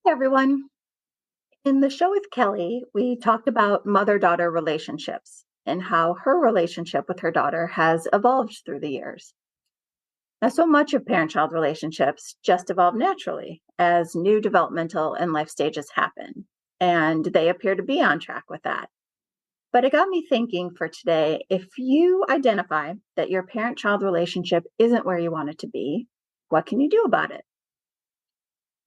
Hey everyone. In the show with Kelly, we talked about mother daughter relationships and how her relationship with her daughter has evolved through the years. Now, so much of parent child relationships just evolve naturally as new developmental and life stages happen, and they appear to be on track with that. But it got me thinking for today, if you identify that your parent child relationship isn't where you want it to be, what can you do about it?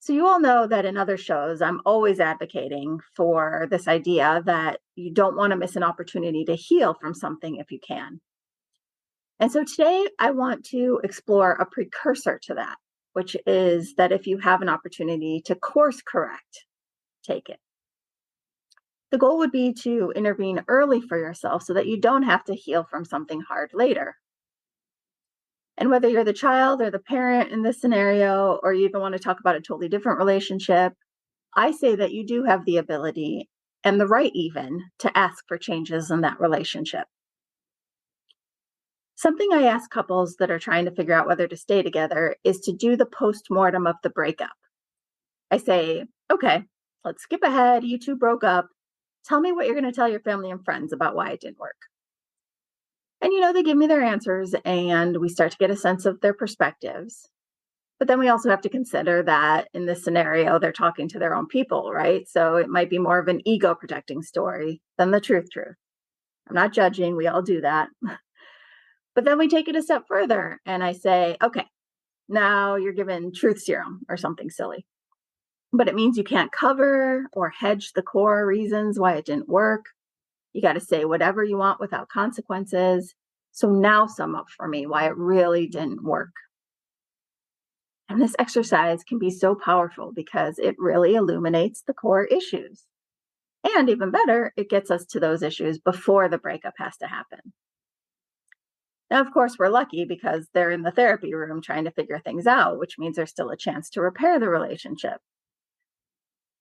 So, you all know that in other shows, I'm always advocating for this idea that you don't want to miss an opportunity to heal from something if you can. And so today, I want to explore a precursor to that, which is that if you have an opportunity to course correct, take it. The goal would be to intervene early for yourself so that you don't have to heal from something hard later. And whether you're the child or the parent in this scenario, or you even want to talk about a totally different relationship, I say that you do have the ability and the right even to ask for changes in that relationship. Something I ask couples that are trying to figure out whether to stay together is to do the postmortem of the breakup. I say, okay, let's skip ahead. You two broke up. Tell me what you're going to tell your family and friends about why it didn't work. And they give me their answers and we start to get a sense of their perspectives. But then we also have to consider that in this scenario, they're talking to their own people, right? So it might be more of an ego protecting story than the truth. I'm not judging. We all do that. But then we take it a step further and I say, okay, now you're given truth serum or something silly. But it means you can't cover or hedge the core reasons why it didn't work. You got to say whatever you want without consequences. So now sum up for me why it really didn't work. And this exercise can be so powerful because it really illuminates the core issues. And even better, it gets us to those issues before the breakup has to happen. Now, of course, we're lucky because they're in the therapy room trying to figure things out, which means there's still a chance to repair the relationship.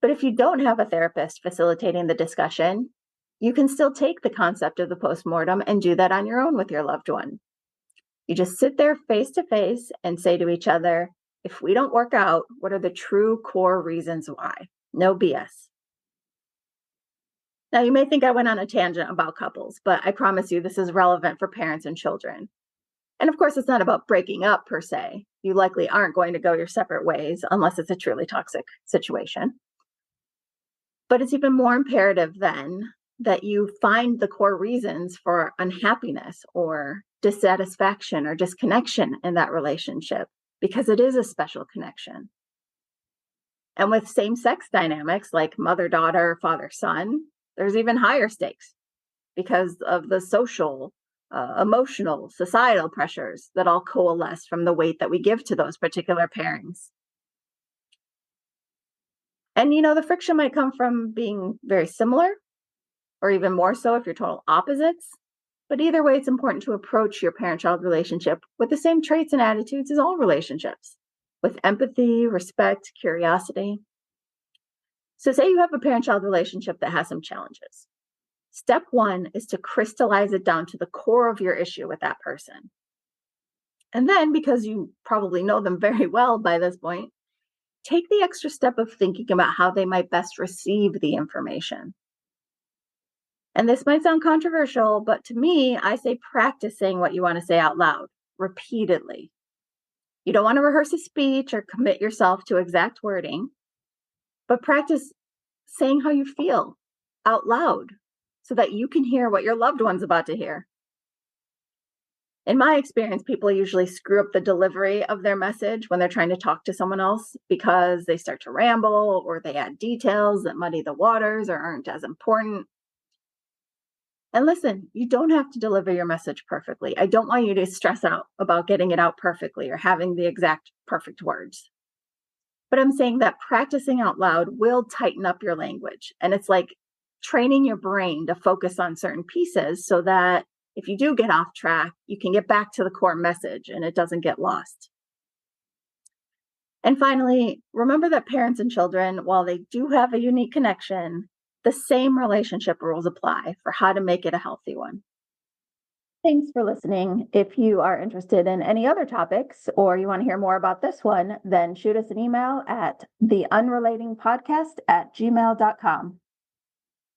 But if you don't have a therapist facilitating the discussion, you can still take the concept of the postmortem and do that on your own with your loved one. You just sit there face to face and say to each other, if we don't work out, what are the true core reasons why? No BS. Now, you may think I went on a tangent about couples, but I promise you this is relevant for parents and children. And of course, it's not about breaking up per se. You likely aren't going to go your separate ways unless it's a truly toxic situation. But it's even more imperative then that you find the core reasons for unhappiness or dissatisfaction or disconnection in that relationship because it is a special connection. And with same sex dynamics like mother daughter, father son, there's even higher stakes because of the social, emotional, societal pressures that all coalesce from the weight that we give to those particular pairings. And the friction might come from being very similar or even more so if you're total opposites. But either way, it's important to approach your parent child relationship with the same traits and attitudes as all relationships with empathy, respect, curiosity. So, say you have a parent child relationship that has some challenges. Step one is to crystallize it down to the core of your issue with that person. And then, because you probably know them very well by this point, take the extra step of thinking about how they might best receive the information. And this might sound controversial, but to me, I say practice saying what you want to say out loud repeatedly. You don't want to rehearse a speech or commit yourself to exact wording, but practice saying how you feel out loud so that you can hear what your loved one's about to hear. In my experience, people usually screw up the delivery of their message when they're trying to talk to someone else because they start to ramble or they add details that muddy the waters or aren't as important. And listen, you don't have to deliver your message perfectly. I don't want you to stress out about getting it out perfectly or having the exact perfect words. But I'm saying that practicing out loud will tighten up your language. And it's like training your brain to focus on certain pieces so that if you do get off track, you can get back to the core message and it doesn't get lost. And finally, remember that parents and children, while they do have a unique connection, the same relationship rules apply for how to make it a healthy one. Thanks for listening. If you are interested in any other topics or you want to hear more about this one, then shoot us an email at theunrelatingpodcast@gmail.com.